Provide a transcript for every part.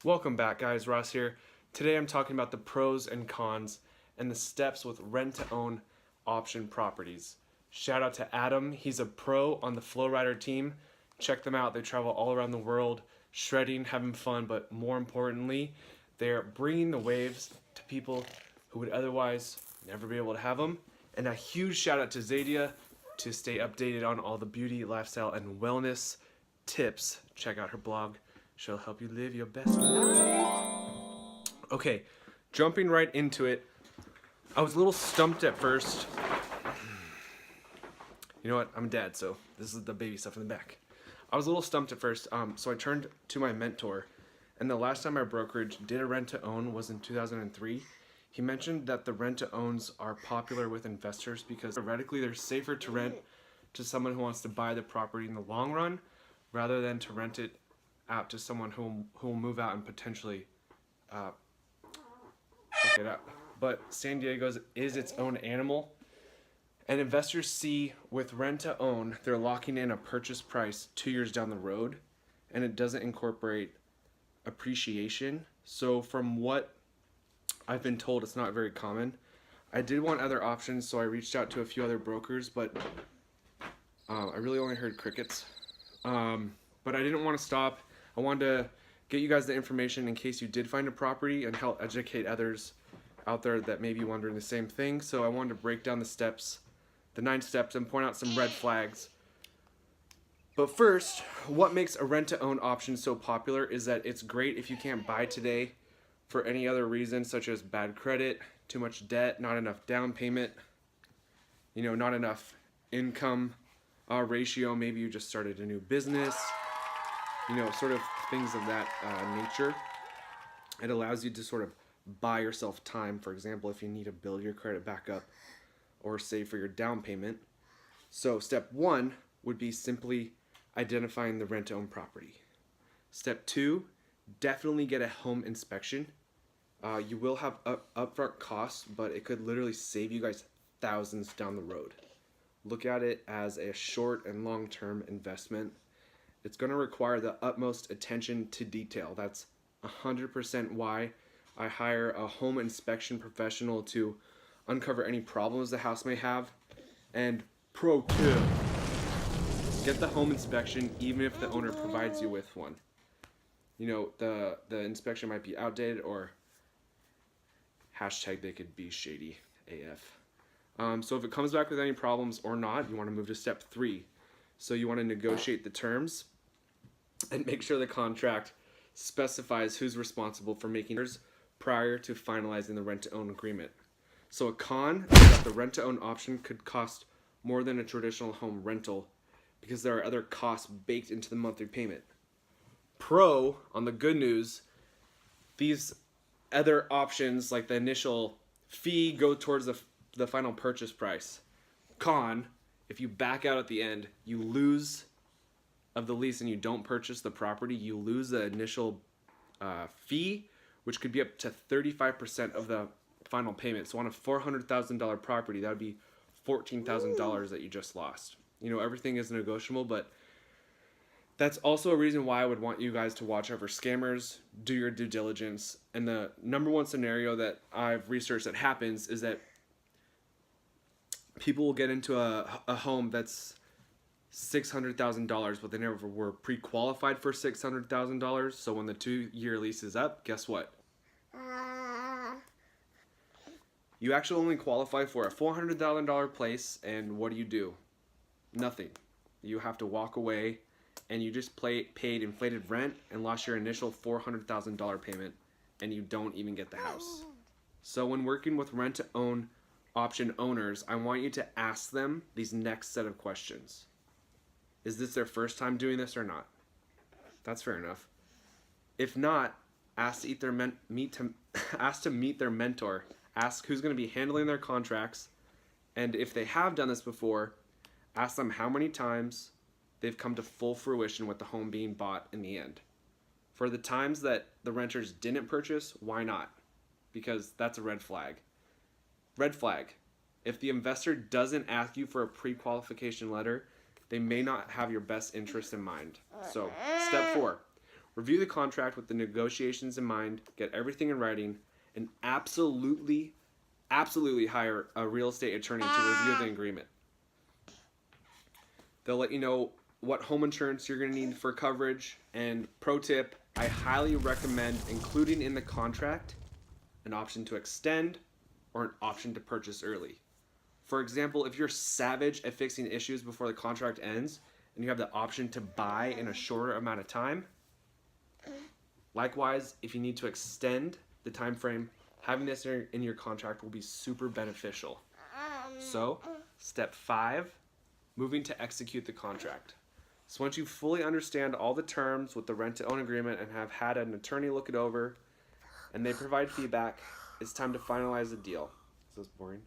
Welcome back, guys. Ross here. Today I'm talking about the pros and cons and the steps with rent-to-own option properties. Shout out to Adam. He's a pro on the Flowrider team. Check them out. They travel all around the world, shredding, having fun, but more importantly, they're bringing the waves to people who would otherwise never be able to have them. And a huge shout out to Zadia to stay updated on all the beauty, lifestyle, and wellness tips. Check out her blog. She'll help you live your best life. Okay, jumping right into it. I was a little stumped at first. You know what? I'm a dad, so this is the baby stuff in the back. I was a little stumped at first, so I turned to my mentor. And the last time our brokerage did a rent-to-own was in 2003. He mentioned that the rent-to-owns are popular with investors because theoretically they're safer to rent to someone who wants to buy the property in the long run rather than to rent it out to someone who will move out and potentially fuck it up. But San Diego is its own animal, and investors see with rent-to-own they're locking in a purchase price 2 years down the road, and it doesn't incorporate appreciation. So from what I've been told, it's not very common. I did want other options, so I reached out to a few other brokers, but I really only heard crickets. But I didn't want to stop. I wanted to get you guys the information in case you did find a property and help educate others out there that may be wondering the same thing. So I wanted to break down the steps, the 9 steps, and point out some red flags. But first, what makes a rent-to-own option so popular is that it's great if you can't buy today for any other reason, such as bad credit, too much debt, not enough down payment, not enough income ratio. Maybe you just started a new business, sort of things of that nature. It allows you to sort of buy yourself time, for example, if you need to build your credit back up or save for your down payment. So step 1 would be simply identifying the rent-to-own property. Step 2, definitely get a home inspection. You will have upfront costs, but it could literally save you guys thousands down the road. Look at it as a short and long-term investment. It's going to require the utmost attention to detail. That's 100% why I hire a home inspection professional to uncover any problems the house may have. And pro tip, get the home inspection even if the owner provides you with one. The inspection might be outdated or hashtag they could be shady AF. So if it comes back with any problems or not, you want to move to step 3. So you want to negotiate the terms and make sure the contract specifies who's responsible for making yours prior to finalizing the rent-to-own agreement. So a con is that the rent-to-own option could cost more than a traditional home rental because there are other costs baked into the monthly payment. Pro, on the good news, these other options like the initial fee go towards the final purchase price. Con, if you back out at the end, you lose of the lease and you don't purchase the property, you lose the initial fee, which could be up to 35% of the final payment. So on a $400,000 property, that would be $14,000 that you just lost. Everything is negotiable, but that's also a reason why I would want you guys to watch out for scammers, do your due diligence. And the number one scenario that I've researched that happens is that people will get into a home that's $600,000, but they never were pre-qualified for $600,000. So when the 2-year lease is up, guess what? You actually only qualify for a $400,000 place, and what do? Nothing. You have to walk away, and you just paid inflated rent and lost your initial $400,000 payment, and you don't even get the house. So when working with rent-to-own option owners, I want you to ask them these next set of questions. Is this their first time doing this or not? That's fair enough. If not, ask to meet their mentor. Ask who's going to be handling their contracts, and if they have done this before, ask them how many times they've come to full fruition with the home being bought in the end. For the times that the renters didn't purchase, why not? Because that's a red flag. Red flag. If the investor doesn't ask you for a pre-qualification letter, they may not have your best interest in mind. So, step 4. Review the contract with the negotiations in mind, get everything in writing, and absolutely hire a real estate attorney to review the agreement. They'll let you know what home insurance you're going to need for coverage. And pro tip, I highly recommend including in the contract an option to extend or an option to purchase early. For example, if you're savage at fixing issues before the contract ends and you have the option to buy in a shorter amount of time, likewise, if you need to extend the time frame, having this in your contract will be super beneficial. So, step 5, moving to execute the contract. So once you fully understand all the terms with the rent-to-own agreement and have had an attorney look it over and they provide feedback, it's time to finalize the deal. Is this boring?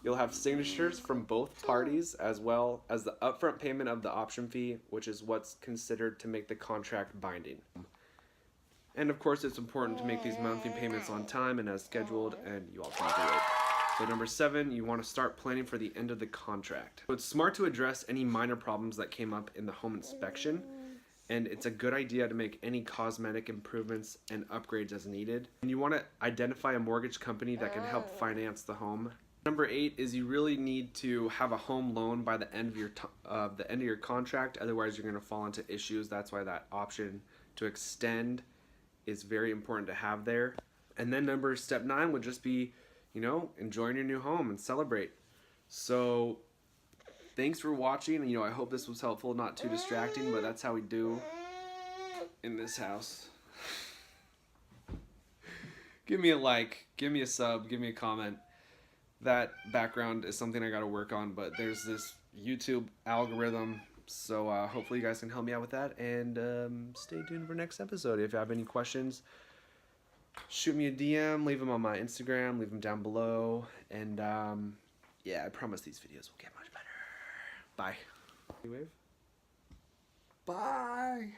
You'll have signatures from both parties as well as the upfront payment of the option fee, which is what's considered to make the contract binding. And of course, it's important to make these monthly payments on time and as scheduled, and you all can do it. So number 7, you want to start planning for the end of the contract. So it's smart to address any minor problems that came up in the home inspection, and it's a good idea to make any cosmetic improvements and upgrades as needed. And you want to identify a mortgage company that can help finance the home. Number 8 is you really need to have a home loan by the end of your contract, otherwise you're going to fall into issues. That's why that option to extend is very important to have there. And then step 9 would just be, enjoying your new home and celebrate. So thanks for watching. I hope this was helpful, not too distracting, but that's how we do in this house. Give me a like, give me a sub, give me a comment. That background is something I got to work on, but there's this YouTube algorithm, so hopefully you guys can help me out with that, and stay tuned for next episode. If you have any questions, shoot me a DM, leave them on my Instagram, leave them down below, and yeah, I promise these videos will get much better. Bye. Bye.